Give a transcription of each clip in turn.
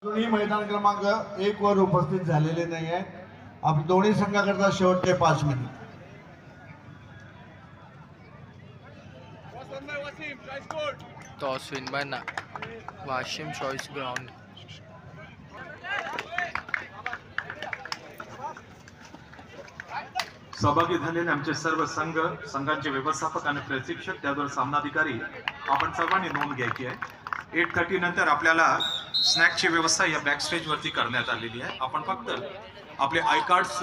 दोन्ही मैदान क्रमांक 1 वर उपस्थित झालेले नाही आहे. आपल्या दोन्ही संघाकरता शेवटचे 5 minute. Toss win bye Washim choice ground. सहभागी झालेले आमचे सर्व संघांचे व्यवस्थापक आणि प्रशिक्षक त्यावर सामनाधिकारी आपण सर्वांनी नोंद घ्यायची आहे. 8:30 नंतर आपल्याला स्नॅक्सची व्यवस्था या बॅक स्टेज वरती करण्यात आलेली आहे. आपण फक्त आपले आय कार्ड्स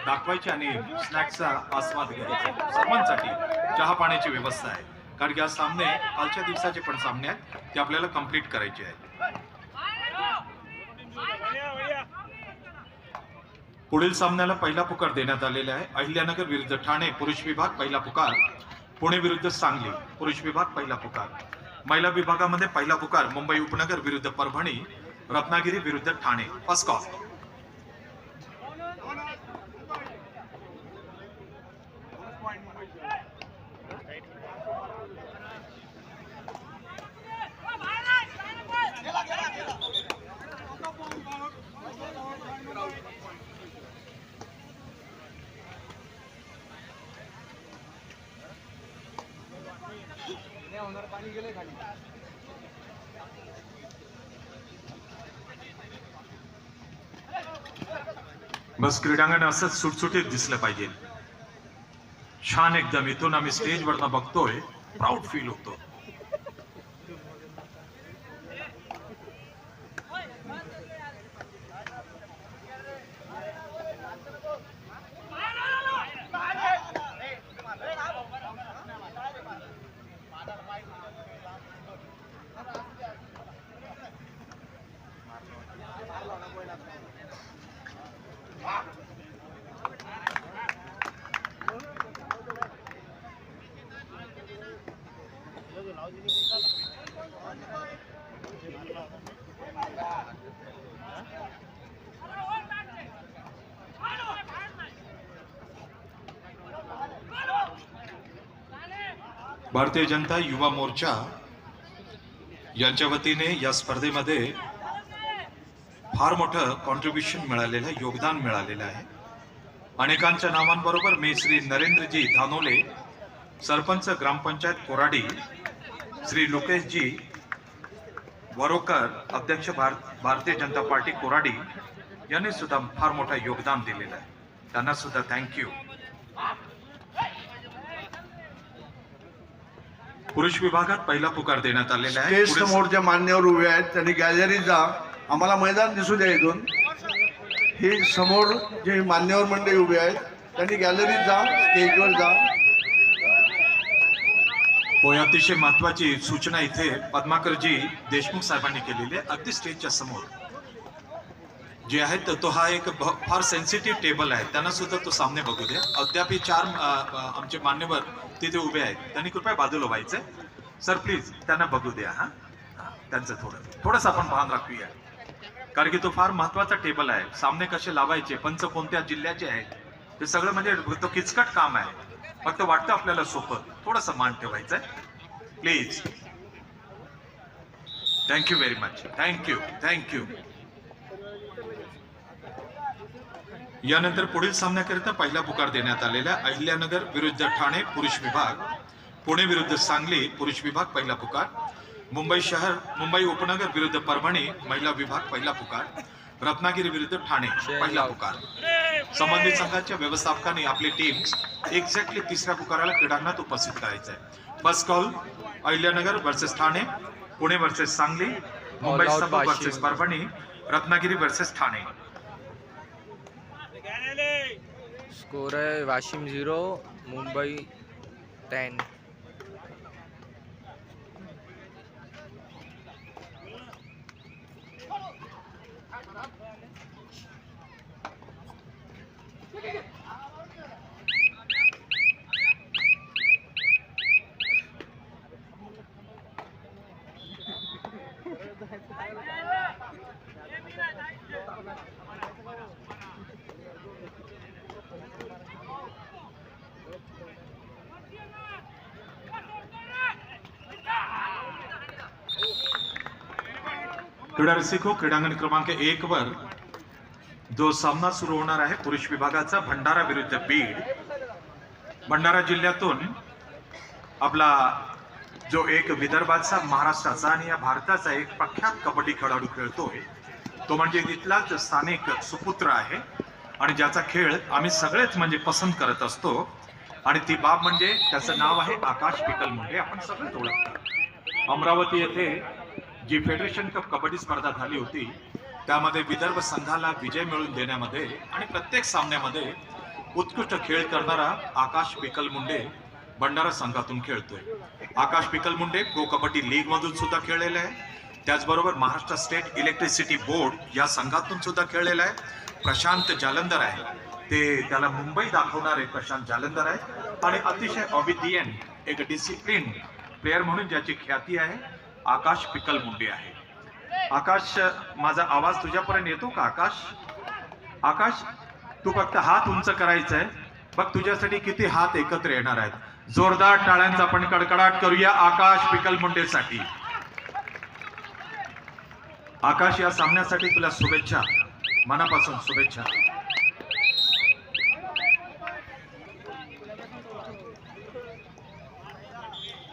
दाखवायचे आणि स्नॅक्सचा आस्वाद घ्यायचा. सर्वांसाठी चहा पाण्याची व्यवस्था आहे, कारण की आज सामने कालच्या दिवसाचे पण सामने आहेत ते आपल्याला कंप्लीट करायचे आहेत. पुढील सामन्याला पहिला पुकार देण्यात आलेला आहे. अहिल्यानगर विरुद्ध ठाणे पुरुष विभाग पहिला पुकार, पुणे विरुद्ध सांगली पुरुष विभाग पहिला पुकार. महिला विभागामध्ये पहिला पुकार मुंबई उपनगर विरुद्ध परभणी, रत्नागिरी विरुद्ध ठाणे. First call. बस क्रीडांगण असंच सुटसुटीत दिसलं पाहिजे. छान एकदम. इथून आम्ही स्टेजवरनं बघतोय, प्राऊड फील होतो. भारतीय जनता युवा मोर्चा यांच्या वतीने या स्पर्धेमध्ये फार मोठं कॉन्ट्रीब्युशन मिळालेलं आहे, योगदान मिळालेलं आहे. अनेकांच्या नावांबरोबर मी श्री नरेंद्रजी धानोले, सरपंच ग्रामपंचायत कोराडी, श्री लोकेशजी वरोकर, अध्यक्ष भारतीय जनता पार्टी कोराडी यांनी सुद्धा फार मोठं योगदान दिलेलं आहे. त्यांना सुद्धा थँक्यू. पुरुष विभागात पहिला पुकार देण्यात आलेला आहे. स्टेज समोरच्या मान्यवर उभे आहेत, त्यांनी गॅलरीत जा. आम्हाला मैदान दिसू द्या. इथून हे समोर जे मान्यवर मंडळी उभे आहेत त्यांनी गॅलरीत जा, स्टेजवर जा. होय, अतिशय महत्वाची सूचना इथे पद्माकरजी देशमुख साहेबांनी केलेली आहे. अगदी स्टेजच्या समोर जे आहेत तो हा एक फार सेन्सिटिव्ह टेबल आहे, त्यांना सुद्धा तो सामने बघू द्या. अद्याप 4 आमचे मान्यवर तिथे उभे आहेत, त्यांनी कृपया बाजूला व्हायचंय. सर प्लीज त्यांना बघू द्या. हा, त्यांचं थोडंसं आपण भान राखूया, कारण की तो फार महत्वाचा टेबल आहे. सामने कसे लावायचे, पंच कोणत्या जिल्ह्याचे आहेत, ते सगळं म्हणजे तो किचकट काम आहे. फक्त वाटतं आपल्याला सोपं, थोडंसं मान ठेवायचंय please. Thank you very much. Thank you. यानंतर पुढील सामन्याकरिता पहिला पुकार देण्यात आलेला अहिल्यानगर विरुद्ध ठाणे पुरुष विभाग, पुणे विरुद्ध सांगली पुरुष विभाग पहिला पुकार, मुंबई उपनगर विरुद्ध परभणी महिला विभाग पहिला पुकार, रत्नागिरी विरुद्ध ठाणे पहिला पुकार. संबंधित संघाच्या व्यवस्थापकांनी आपली टीम एक्झॅक्टली तिसऱ्या पुकाराला क्रीडांगणात उपस्थित करायचं आहे. First call. Ahilyanagar versus Thane, Pune versus Sangli, Mumbai versus Parbhani, Ratnagiri versus Thane. Score है वाशिम 0 मुंबई 10. क्रीडा रसिको, क्रीडांगण क्रमांक 1 वर जो सामना सुरू होणार आहे पुरुष विभागाचा भंडारा विरुद्ध बीड. भंडारा जिल्ह्यातून आपला जो एक विदर्भाचा, महाराष्ट्राचा आणि या भारताचा एक प्रख्यात कबड्डी खेळाडू खेळतोय तो म्हणजे तिथलाच स्थानिक सुपुत्र आहे आणि ज्याचा खेळ आम्ही सगळेच म्हणजे पसंत करत असतो आणि ती बाब म्हणजे त्याचं नाव आहे आकाश पिकल मुंडे. आपण सगळेच ओळखतो. अमरावती येथे जी फेडरेशन कप कबड्डी स्पर्धा झाली होती त्यामध्ये विदर्भ संघाला विजय मिळवून देण्यामध्ये आणि प्रत्येक सामन्यामध्ये उत्कृष्ट खेळ करणारा आकाश पिकल मुंडे भंडारा संघातून खेळतोय. आकाश पिकल मुंडे प्रो कबड्डी लीग मधून सुद्धा खेळलेला आहे. त्याचबरोबर महाराष्ट्र स्टेट इलेक्ट्रिसिटी बोर्ड या संघातून सुद्धा खेळलेला आहे. प्रशांत जालंधर आहे, ते त्याला मुंबई दाखवणारे प्रशांत जालंधर आहे आणि अतिशय ऑबिडियंट एक डिसिप्लिन प्लेअर म्हणून ज्याची ख्याती आहे आकाश पिकल मुंडे आहे. आकाश, माझा आवाज तुझ्यापर्यंत येतो का आकाश? आकाश, तू फक्त हात उंच करायचा आहे बघ, तुझ्यासाठी किती हात एकत्र येणार आहेत. जोरदार टाळ्यांचा आपण कडकडाट करूया आकाश पिकल मुंडेसाठी. आकाश, या सामन्यासाठी तुला शुभेच्छा, मनापासून शुभेच्छा.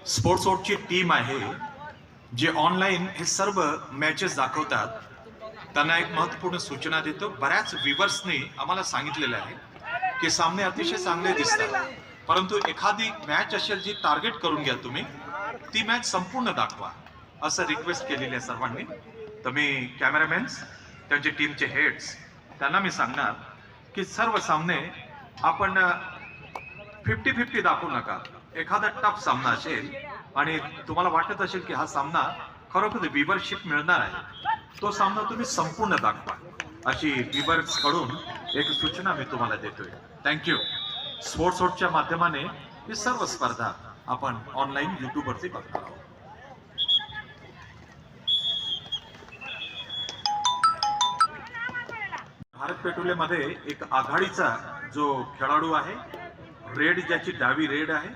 स्पोर्ट्स वोटची टीम आहे जे ऑनलाईन हे सर्व मॅचेस दाखवतात. त्यांना एक महत्वपूर्ण सूचना देतो. बऱ्याच व्ह्युअर्सने आम्हाला सांगितलेलं आहे की सामने अतिशय चांगले दिसतात, परंतु एखादी मॅच असेल जी टार्गेट करून घ्या तुम्ही, ती मॅच संपूर्ण दाखवा असं रिक्वेस्ट केलेली आहे सर्वांनी. तर मी कॅमेरामॅन्स, त्यांचे टीमचे हेड्स, त्यांना मी सांगणार की सर्व सामने आपण 50-50 दाखवू नका. एखादा टफ सामना असेल आणि तुम्हाला वाटत असेल की हा सामना खरोखर व्ह्युअरशिप मिळणार आहे, तो सामना तुम्ही संपूर्ण दाखवा अशी व्ह्युअर्स कडून एक सूचना मी तुम्हाला देतोय. थँक्यू. स्पोर्ट्स वोटच्या माध्यमाने ही सर्व स्पर्धा आपण ऑनलाईन युट्यूबवरती बघणार आहोत. भारत पेट्रोलियममध्ये एक आघाडीचा जो खेळाडू आहे, रेड, ज्याची डावी रेड आहे,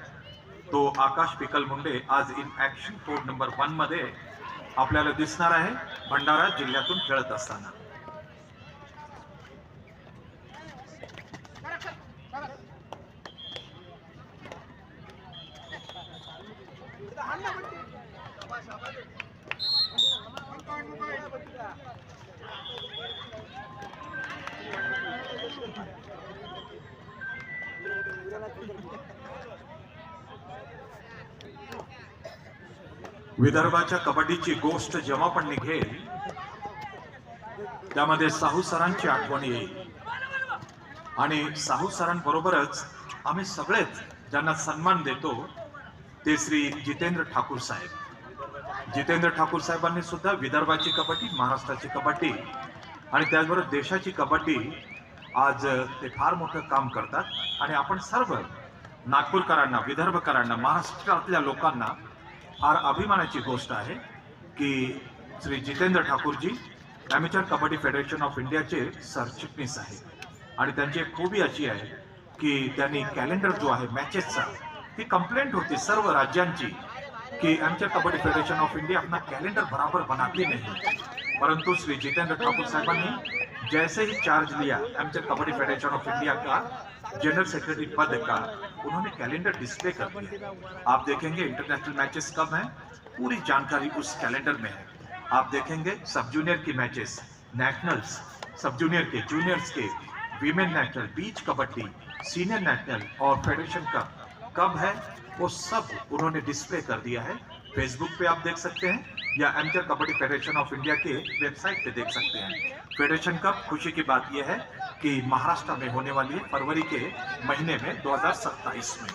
तो आकाश पिकल मुंडे आज इन ऍक्शन कोड नंबर 1 मध्ये आपल्याला दिसणार आहे भंडारा जिल्ह्यातून खेळत असताना. विदर्भाच्या कबड्डीची गोष्ट जेव्हा पण निघेल त्यामध्ये साहू सरांची आठवण येईल आणि साहू सरांबरोबरच आम्ही सगळेच ज्यांना सन्मान देतो ते श्री जितेंद्र ठाकूर साहेब. जितेंद्र ठाकूर साहेबांनी सुद्धा विदर्भाची कबड्डी, महाराष्ट्राची कबड्डी आणि त्याचबरोबर देशाची कबड्डी आज ते फार मोठं काम करतात आणि आपण सर्व नागपूरकरांना, विदर्भकरांना, महाराष्ट्रातल्या लोकांना फार अभिमानाची गोष्ट आहे की Shri Jitendra Thakurji amateur kabaddi federation of इंडियाचे सरचिटणीस आहेत आणि त्यांची एक खूबी अशी आहे की त्यांनी कॅलेंडर जो आहे मॅचेसचा, ती कंप्लेंट होती सर्व राज्यांची कि amateur kabaddi federation of India अपना कैलेंडर बराबर बनाती नहीं, परंतु श्री जितेंद्र ठाकुर साहबानी जैसे ही चार्ज लिया amateur kabaddi federation of India का जनरल सेक्रेटरी पद का, उन्होंने कैलेंडर डिस्प्ले कर दिया. आप देखेंगे इंटरनेशनल मैचेस कब हैं, पूरी जानकारी उस कैलेंडर में है. आप देखेंगे सब जूनियर की मैचेस, नेशनल्स, सब जूनियर के, जूनियर्स के, women national, beach kabaddi, senior national और फेडरेशन कप कब है, वो सब उन्होंने डिस्प्ले कर दिया है. फेसबुक पे आप देख सकते हैं या amateur kabaddi federation of India के वेबसाइट पे देख सकते हैं. फेडरेशन कप, खुशी की बात यह है कि महाराष्ट्र में होने वाली है फरवरी के महीने में 2027 में.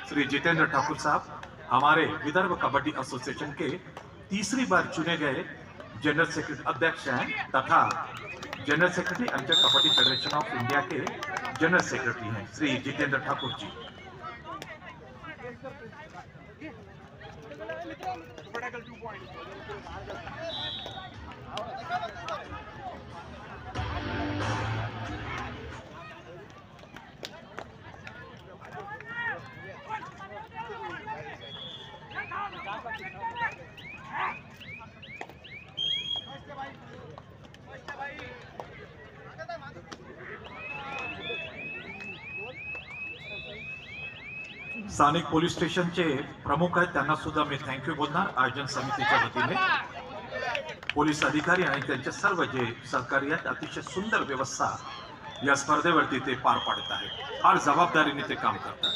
श्री जितेंद्र ठाकुर साहब हमारे विदर्भ कबड्डी एसोसिएशन के तीसरी बार चुने गए जनरल सेक्रेटरी अध्यक्ष हैं तथा general secretary amateur kabaddi federation of India के जनरल सेक्रेटरी हैं श्री जितेंद्र ठाकुर जी. स्थानिक पोलीस स्टेशनचे प्रमुख आहेत त्यांना सुद्धा मी थँक्यू बोलणार आयोजन समितीच्या वतीने. पोलीस अधिकारी आणि त्यांचे सर्व जे सहकारी आहेत अतिशय सुंदर व्यवस्था या स्पर्धेवरती ते पार पाडत आहेत. फार जबाबदारीने ते काम करतात.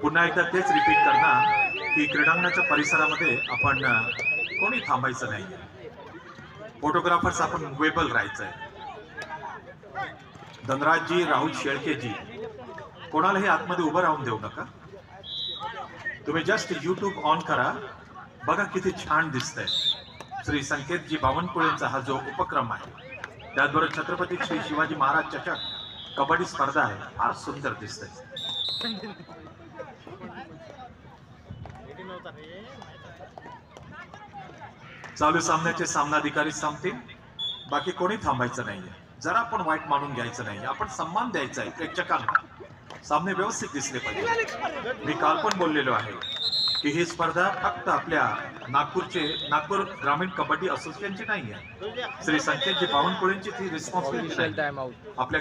पुन्हा एकदा तेच रिपीट करणार की क्रीडांगणाच्या परिसरामध्ये आपण कोणी थांबायचं नाही. फोटोग्राफर्स आपण मुव्हेबल राहायचंय. धनराजजी, राहुल शेळकेजी, कोणालाही आतमध्ये उभं राहून देऊ नका. तुम्ही जस्ट YouTube ऑन करा, बघा किती छान दिसतंय. श्री संकेतजी बावनकुळेंचा हा जो उपक्रम आहे, त्याचबरोबर छत्रपती श्री शिवाजी महाराज चषक कबड्डी स्पर्धा आहे, फार सुंदर दिसतंय. चालू सामन्याचे सामनाधिकारी सांगतील, बाकी कोणी थांबायचं नाहीये. जरा आपण वाईट मानून घ्यायचं नाही. आपण सन्मान द्यायचा आहे प्रेक्षकांना. सामने व्यवस्थित दिसले पाहिजे. मी काल पण बोललेलो आहे की ही स्पर्धा फक्त आपल्या नागपूर ग्रामीण कबड्डी असोसिएशनची नाही आहे. श्री संकेतजी बावनकुळेंची ती रिस्पॉन्सिबिलिटी टाइम आउट. आपल्या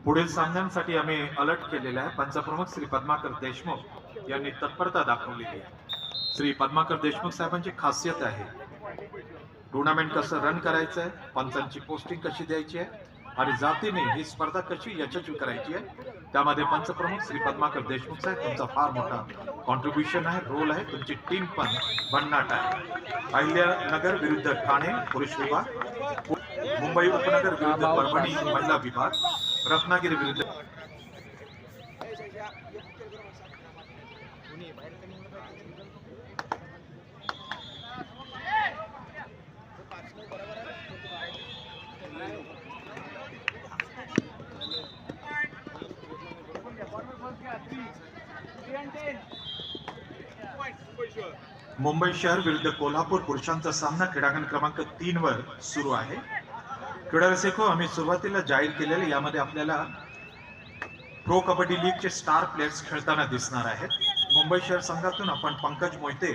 पुढील सामन्यांसाठी आम्ही अलर्ट केलेला आहे. पंचप्रमुख श्री पद्माकर देशमुख यांनी तत्परता दाखवलेली आहे. श्री पद्माकर देशमुख साहेबांची खासियत आहे टुर्नामेंट कसं रन करायचं आहे, पंचांची पोस्टिंग कशी द्यायची आहे आणि जातीने ही स्पर्धा कशी यशस्वी करायची आहे. त्यामध्ये पंचप्रमुख श्री पद्माकर देशमुख साहेब तुमचा फार मोठा कॉन्ट्रीब्युशन आहे, रोल आहे. तुमची टीम पण भन्नाट आहे. अहिल्यानगर विरुद्ध ठाणे पुरुष विभाग, मुंबई उपनगर विरुद्ध परभणी महिला विभाग, रत्नागिरी विरुद्ध मुंबई शहर विरुद्ध कोल्हापूर पुरुषांचा सामना क्रीडांगण क्रमांक 3 वर सुरू आहे. क्रीडा रसिको, आम्ही सुरुवातीला जाहीर केलेले यामध्ये आपल्याला प्रो कबड्डी लीगचे स्टार प्लेयर्स खेळताना दिसणार आहेत. मुंबई शहर संघातून आपण पंकज मोहिते,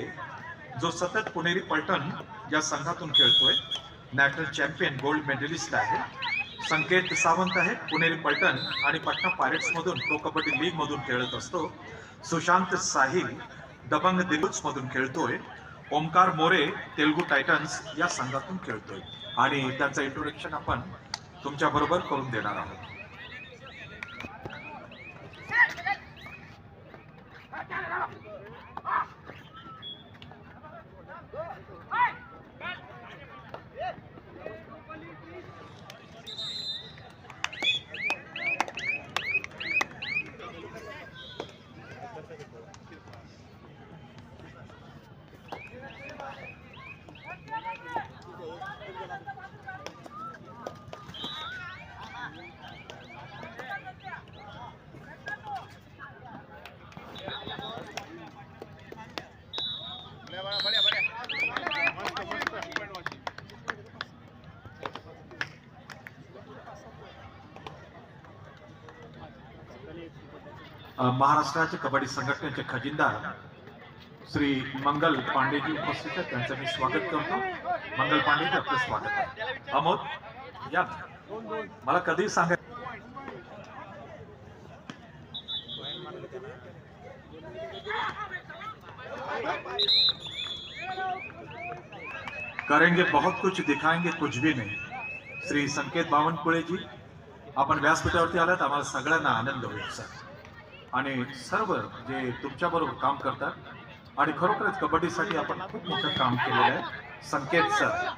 जो सतत पुणेरी पलटण या संघातून खेळतोय, नॅशनल चॅम्पियन गोल्ड मेडलिस्ट आहे. संकेत सावंत आहे, पुणेरी पलटण आणि पटना पायरेट्स मधून प्रो कबड्डी लीग मधून खेळत असतो. सुशांत साहिल दबंग दिलुक्स मधून खेळतोय. ओमकार मोरे तेलुगू टायटन्स या संघातून खेळतोय आणि त्याचं इंट्रोडक्शन आपण तुमच्या बरोबर करून देणार आहोत. महाराष्ट्राचे कबड्डी संघटनेचे खजिनदार श्री मंगल पांडेजी उपस्थित आहेत, त्यांचं मी स्वागत करतो. मंगल पांडेजी, आपलं स्वागत आहे. अमोद या, मला कधी सांगा करेंगे बहुत कुछ दिखाएंगे कुछ भी नहीं. श्री संकेत बावनकुळे जी, आपण व्यासपीठावरती आलात, आम्हाला सगळ्यांना आनंद होईल सर. आणि सर्व जे तुमच्याबरोबर काम करतात आणि खरोखरच कबड्डीसाठी आपण खूप मोठं काम केलेलं आहे. Sanket sir,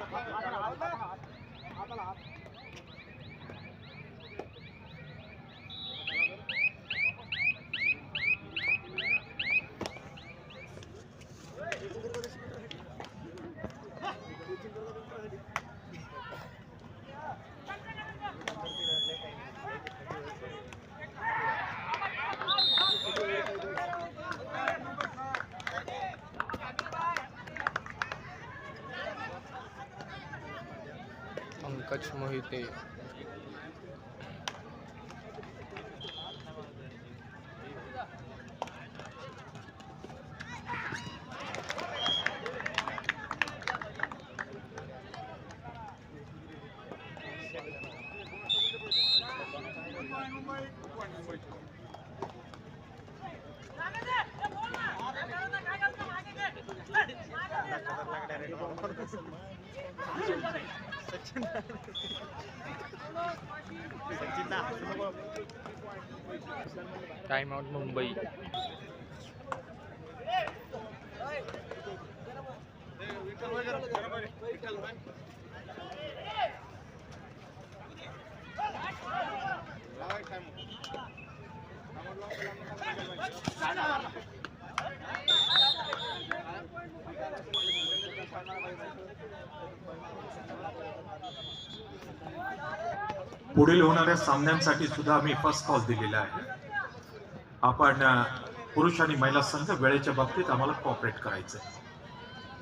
Pankaj Mohite, time out Mumbai. पुढील होणाऱ्या सामन्यांसाठी सुद्धा आम्ही फर्स्ट कॉल दिलेला आहे. आपण पुरुष आणि महिला संघ वेळेच्या बाबतीत आम्हाला कॉपरेट करायचं आहे.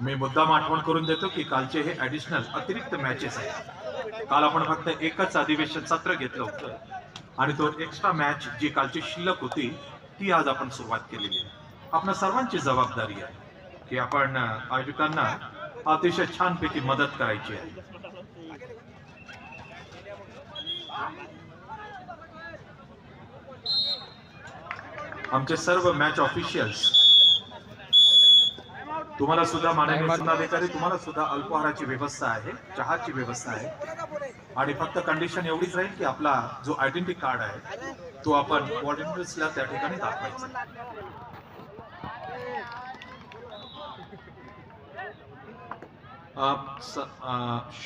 मी मुद्दाम आठवण करून देतो की कालचे हे ॲडिशनल अतिरिक्त मॅचेस आहेत. काल आपण फक्त एकच अधिवेशन सत्र घेतलं होतं आणि तो एक्स्ट्रा मॅच जी कालची शिल्लक होती ती आज आपण सुरुवात केलेली आहे. आपल्या सर्वांची जबाबदारी आहे की आपण आयोजकांना अतिशय छानपैकी मदत करायची आहे. आमचे सर्व मॅच ऑफिशियल्स, तुम्हाला सुद्धा माननीय जिल्हाधिकारी, तुम्हाला सुद्धा अल्पाहाराची व्यवस्था आहे, चहाची व्यवस्था आहे आणि फक्त कंडिशन एवढीच राहील की आपला जो आयडेंटिटी कार्ड आहे तो आपण व्हॉलंटियर्सला त्या ठिकाणी दाखवायचा.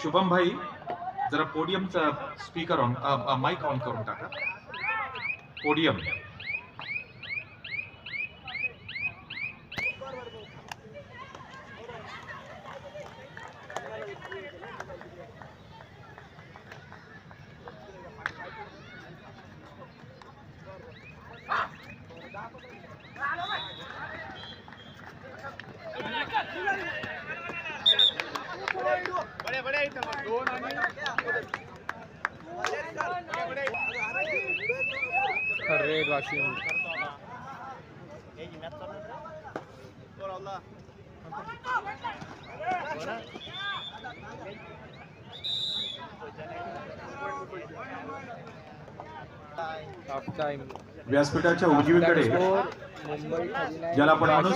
शुभम भाई जरा पोडियमचा स्पीकर ऑन, माइक ऑन करून टाका. Podium. Red Washim. Half time. व्यासपीठाच्या उजवीकडे मुंबई ज्याला आपण म्हणून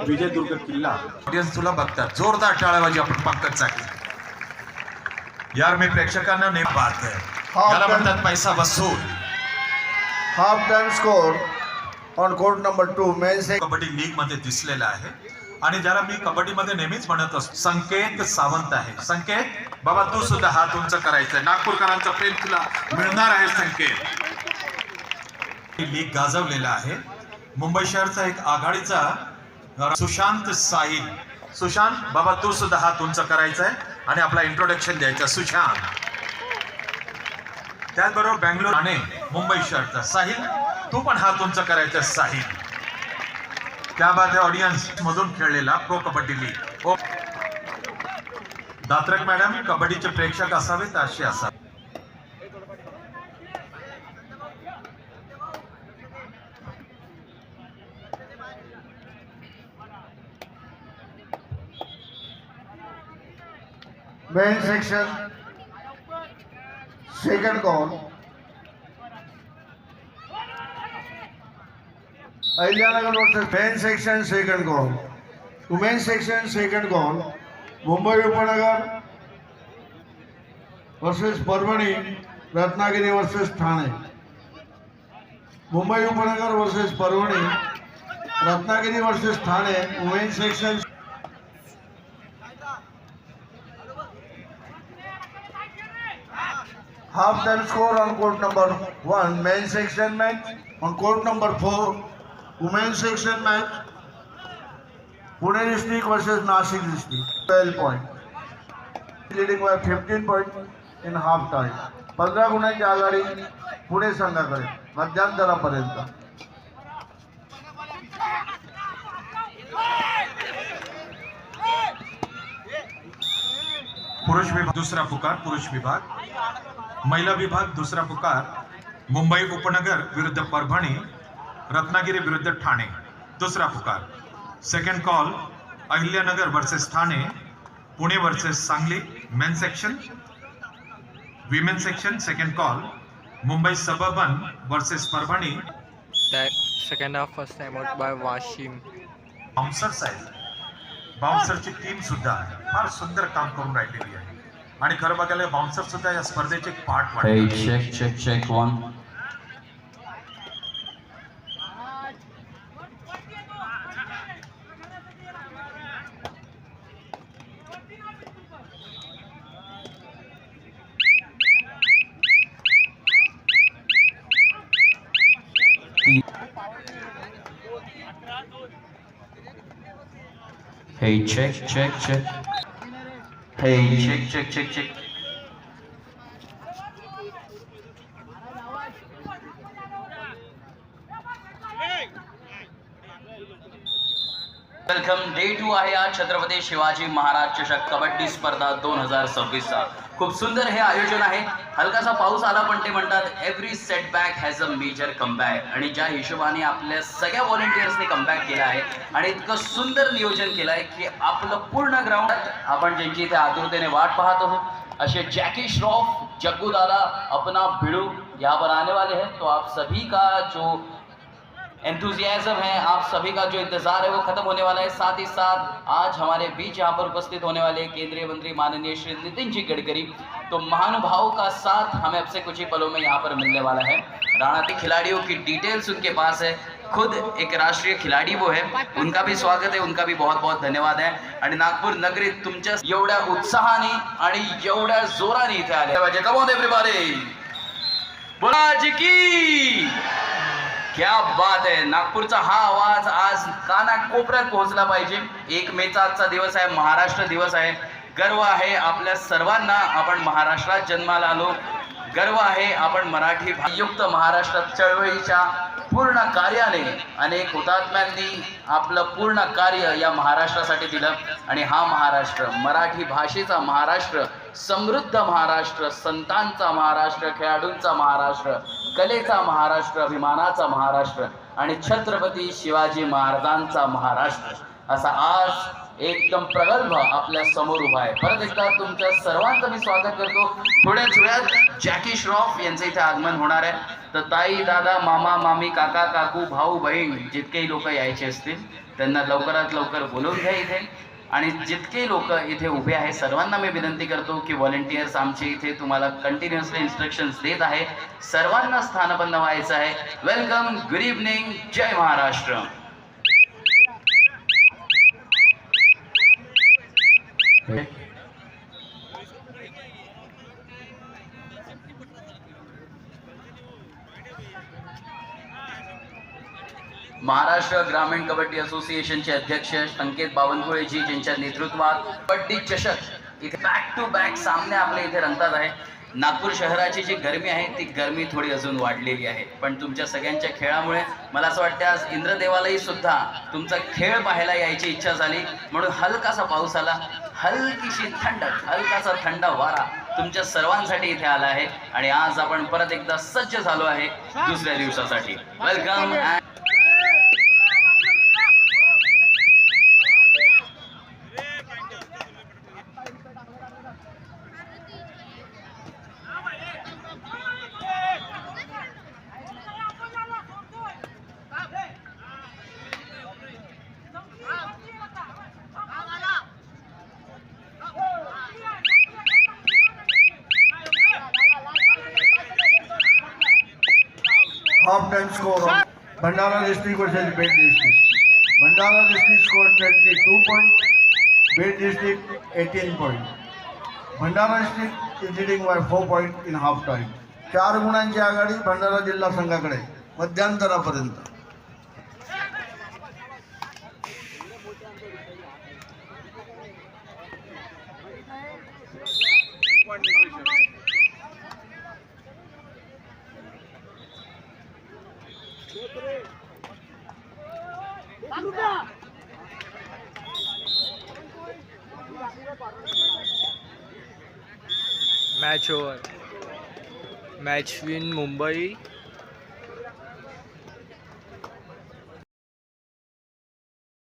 विजयदुर्ग किल्ला. ऑडियन्स तुला बघतात. जोरदार टाळ्याबाजी आपण पंकज चाकी. यार मी प्रेक्षकांना नेम बात आहे. याला म्हणतात पैसा वसूल. Half time score on court number 2 men's kabaddi league मध्ये दिसलेला आहे आणि ज्याला मी कबड्डीमध्ये नेहमीच म्हणत असतो, संकेत सावंत आहे. संकेत बाबा तू सुद्धा हात उंच करायचंय. नागपूरकरांचं प्रेम तुला मिळणार आहे संकेत. लीग गाजवलेला आहे. मुंबई शहरचा एक आघाडीचा सुशांत साहिल. सुशांत बाबा तू सुद्धा हात उंच करायचाय आणि आपला इंट्रोडक्शन द्यायचा. सुशांत. त्याचबरोबर बँगलोर आणि मुंबई शहरचा साहिल तू पण हात उंच करायचा. साहिल. त्या बाद ऑडियन्स मधून खेळलेला प्रो कबड्डी लीग. दात्रक मॅडम कबड्डीचे प्रेक्षक असावेत असे असावे. Main section second call Ahilyanagar versus main section second call. Women section second call Mumbai उपनगर वर्सेस परभणी, रत्नागिरी वर्सेस ठाणे. मुंबई उपनगर versus Parbhani, Ratnagiri versus Thane. Women section. Half time score on court number 1 main section match. On court number 4 women section match. Pune district versus Nashik district. 12 points. Leading by 15 points in half time. 15 गुणांची आघाडी पुणे संघाकडे मध्यांतरापर्यंत. पुरुष विभाग दुसरा पुकार. पुरुष विभाग. महिला विभाग दुसरा पुकार. मुंबई उपनगर विरुद्ध परभणी, रत्नागिरी विरुद्ध ठाणे दुसरा पुकार. Second call Ahilyanagar versus Thane, Pune versus Sangli. Men section. Women section second call Mumbai suburban versus Parbhani. Second half first time out by Washim. Bouncers आहेत. बाउन्सरची टीम सुद्धा फार सुंदर काम करून राहिलेली आहे आणि खरं बघायला बाउन्सर सुद्धा या स्पर्धेचे पार्ट Hey, वाटतात. check one. Hey, check. Hey, check. Welcome. Day 2 आहे आज छत्रपती शिवाजी महाराज चषक कबड्डी स्पर्धा 2026 चा. खूप सुंदर हे आयोजन आहे. हलकासा पाऊस आला पण ते म्हणतात every setback has a major comeback. आणि ज्या हिशोबाने आपल्या सगळ्या व्हॉलेंटियर्सने कमबॅक केला आहे आणि इतकं सुंदर नियोजन केलं आहे की आपलं पूर्ण ग्राउंड आपण ज्यांची इथे आतुरतेने वाट पाहत आहोत असे जॅकी श्रॉफ, जग्गू दादा, अपना भिड़ू यहाँ पर आने वाले हैं. तो आप सभी का जो एंथुजियाज्म है, आप सभी का जो इंतजार है वो खत्म होने वाला है. साथ ही साथ आज हमारे बीच यहाँ पर उपस्थित होने वाले केंद्रीय मंत्री माननीय श्री नितिन जी गडकरी. तो महानुभाव का साथ हमें अब से कुछ ही पलों में यहाँ पर मिलने वाला है. राणा के खिलाड़ियों की डिटेल्स उनके पास है. खुद एक राष्ट्रीय खिलाड़ी वो है. उनका भी स्वागत है, उनका भी बहुत बहुत धन्यवाद है. आणि नागपूर नगरीत तुमच्या एवढ्या उत्साहाने आणि एवढ्या जोराने इथे आले. कम ऑन एव्हरीबॉडी, बोला जी की क्या बात आहे. नागपूरचा हा आवाज आज काना कोपऱ्यात पोहोचला पाहिजे. 1 मेचा आजचा दिवस आहे, महाराष्ट्र दिवस आहे. गर्व आहे आपल्या सर्वांना, आपण महाराष्ट्रात जन्माला आलो. गर्व आहे आपण मराठी युक्त महाराष्ट्र चळवळीच्या पूर्ण कार्याने अनेक हुतात्म्यांनी आपलं पूर्ण कार्य या महाराष्ट्रासाठी दिलं. आणि हा महाराष्ट्र मराठी भाषेचा महाराष्ट्र, समृद्ध महाराष्ट्र, संतांचा महाराष्ट्र, खेळाडूंचा महाराष्ट्र, कलेचा महाराष्ट्र, अभिमानाचा महाराष्ट्र आणि छत्रपती शिवाजी महाराजांचा महाराष्ट्र असा आज एकदम प्रगल्भ आपल्या समोर उभा आहे. परत एकदा तुमच्या सर्वांचं मी स्वागत करतो. थोड्याच वेळात जॅकी श्रॉफ यांचं इथे आगमन होणार आहे. तर ताई, दादा, मामा, मामी, काका, काकू, भाऊ, बहीण जितकेही लोक यायचे असतील त्यांना लवकरात लवकर बोलवून घ्या इथे. आणि जितके लोक इथे उभे आहे सर्वांना मी विनंती करतो की व्हॉलेंटियर्स आमचे इथे तुम्हाला कंटिन्युअसली इन्स्ट्रक्शन्स देत आहे. सर्वांना स्थानबद्ध व्हायचं आहे. वेलकम, गुड इव्हनिंग, जय महाराष्ट्र. महाराष्ट्र ग्रामीण कबड्डी असोसिएशनचे अध्यक्ष संकेत बावनकुळेजी ज्यांच्या नेतृत्वात कबड्डी चषक इथे बॅक टू बॅक सामने आपल्या इथे रंगतात आहे. नागपूर शहराची जी गरमी आहे ती गरमी थोडी अजून वाढलेली आहे. पण तुमच्या सगळ्यांच्या खेळामुळे मला असं वाटतं आज इंद्रदेवालाही सुद्धा तुमचा खेळ पाहायला यायची इच्छा झाली. म्हणून हलकासा पाऊस आला, हलकीशी थंडक, हलकासा थंड वारा तुमच्या सर्वांसाठी इथे आला आहे. आणि आज आपण परत एकदा सज्ज झालो आहे दुसऱ्या दिवसासाठी. Welcome. Half time score of Bandara district versus Bed district. Bandara district scored 22 points, Bed district 18 points. Bandara district is leading by 4 points in half time. 4 गुणांची आघाडी भंडारा जिल्हा संघाकडे मध्यांतरापर्यंत. Match over. Match win Mumbai.